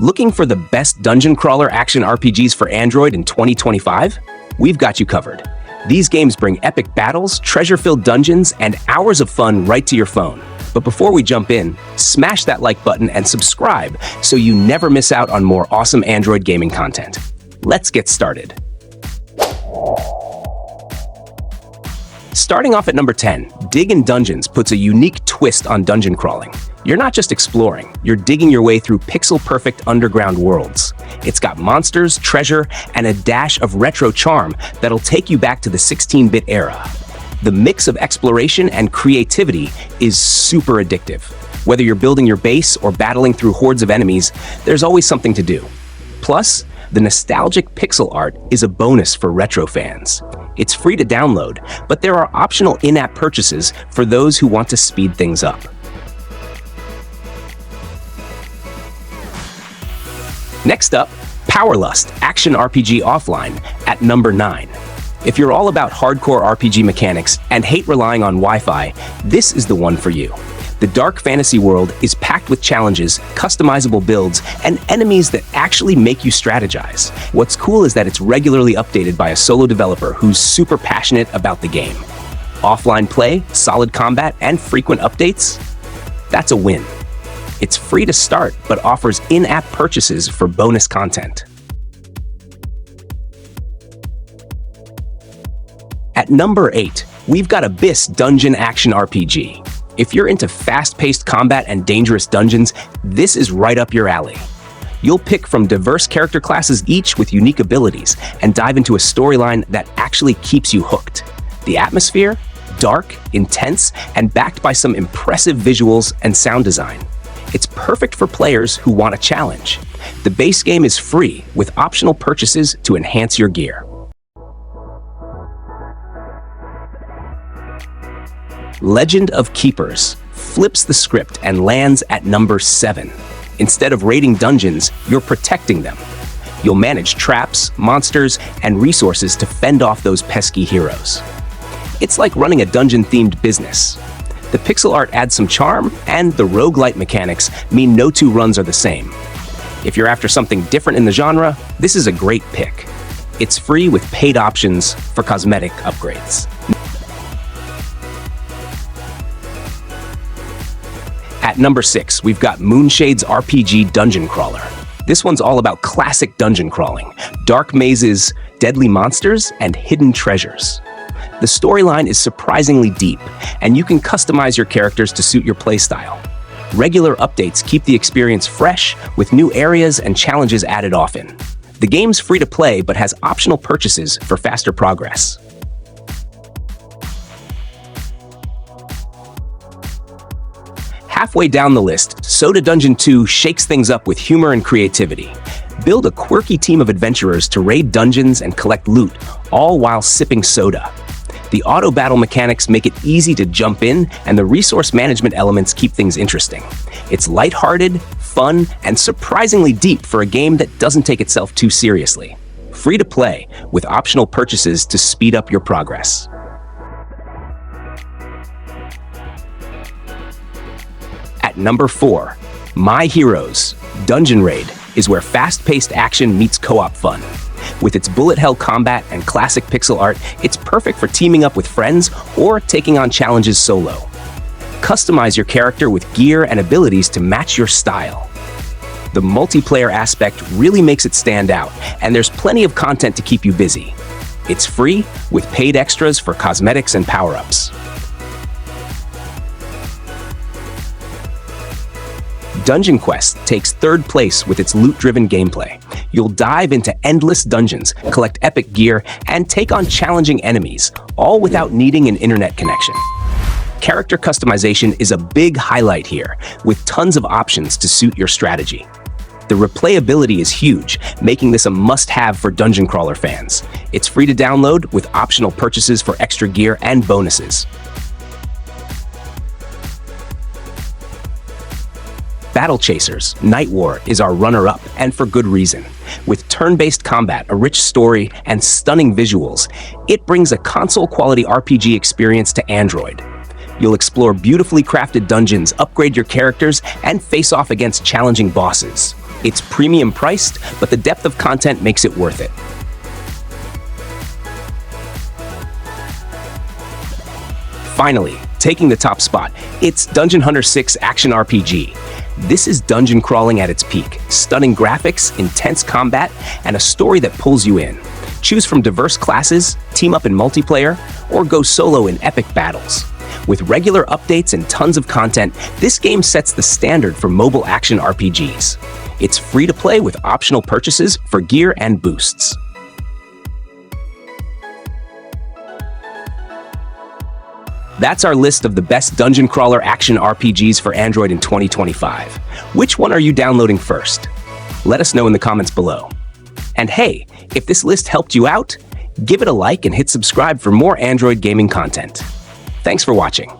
Looking for the best dungeon crawler action RPGs for Android in 2025? We've got you covered. These games bring epic battles, treasure-filled dungeons, and hours of fun right to your phone. But before we jump in, smash that like button and subscribe so you never miss out on more awesome Android gaming content. Let's get started. Starting off at number 10, Dig & Dungeons puts a unique twist on dungeon crawling. You're not just exploring, you're digging your way through pixel-perfect underground worlds. It's got monsters, treasure, and a dash of retro charm that'll take you back to the 16-bit era. The mix of exploration and creativity is super addictive. Whether you're building your base or battling through hordes of enemies, there's always something to do. Plus, the nostalgic pixel art is a bonus for retro fans. It's free to download, but there are optional in-app purchases for those who want to speed things up. Next up, POWERLUST Action RPG Offline at number 9. If you're all about hardcore RPG mechanics and hate relying on Wi-Fi, this is the one for you. The dark fantasy world is packed with challenges, customizable builds, and enemies that actually make you strategize. What's cool is that it's regularly updated by a solo developer who's super passionate about the game. Offline play, solid combat, and frequent updates? That's a win. It's free to start, but offers in-app purchases for bonus content. At number 8, we've got Abyss Dungeon Action RPG. If you're into fast-paced combat and dangerous dungeons, this is right up your alley. You'll pick from diverse character classes, each with unique abilities, and dive into a storyline that actually keeps you hooked. The atmosphere? Dark, intense, and backed by some impressive visuals and sound design. It's perfect for players who want a challenge. The base game is free, with optional purchases to enhance your gear. Legend of Keepers flips the script and lands at number 7. Instead of raiding dungeons, you're protecting them. You'll manage traps, monsters, and resources to fend off those pesky heroes. It's like running a dungeon-themed business. The pixel art adds some charm, and the roguelite mechanics mean no two runs are the same. If you're after something different in the genre, this is a great pick. It's free with paid options for cosmetic upgrades. At number 6, we've got Moonshades RPG Dungeon Crawler. This one's all about classic dungeon crawling, dark mazes, deadly monsters, and hidden treasures. The storyline is surprisingly deep, and you can customize your characters to suit your playstyle. Regular updates keep the experience fresh, with new areas and challenges added often. The game's free to play, but has optional purchases for faster progress. Halfway down the list, Soda Dungeon 2 shakes things up with humor and creativity. Build a quirky team of adventurers to raid dungeons and collect loot, all while sipping soda. The auto battle mechanics make it easy to jump in, and the resource management elements keep things interesting. It's lighthearted, fun, and surprisingly deep for a game that doesn't take itself too seriously. Free to play, with optional purchases to speed up your progress. At number 4, My Heroes Dungeon Raid is where fast-paced action meets co-op fun. With its bullet-hell combat and classic pixel art, it's perfect for teaming up with friends or taking on challenges solo. Customize your character with gear and abilities to match your style. The multiplayer aspect really makes it stand out, and there's plenty of content to keep you busy. It's free, with paid extras for cosmetics and power-ups. Dungeon Quest takes third place with its loot-driven gameplay. You'll dive into endless dungeons, collect epic gear, and take on challenging enemies, all without needing an internet connection. Character customization is a big highlight here, with tons of options to suit your strategy. The replayability is huge, making this a must-have for dungeon crawler fans. It's free to download, with optional purchases for extra gear and bonuses. Battle Chasers Nightwar is our runner-up, and for good reason. With turn-based combat, a rich story, and stunning visuals, it brings a console-quality RPG experience to Android. You'll explore beautifully crafted dungeons, upgrade your characters, and face off against challenging bosses. It's premium priced, but the depth of content makes it worth it. Finally, taking the top spot, it's Dungeon Hunter 6 Action RPG. This is dungeon crawling at its peak. Stunning graphics, intense combat, and a story that pulls you in. Choose from diverse classes, team up in multiplayer, or go solo in epic battles. With regular updates and tons of content, this game sets the standard for mobile action RPGs. It's free to play with optional purchases for gear and boosts. That's our list of the best dungeon crawler action RPGs for Android in 2025. Which one are you downloading first? Let us know in the comments below. And hey, if this list helped you out, give it a like and hit subscribe for more Android gaming content. Thanks for watching.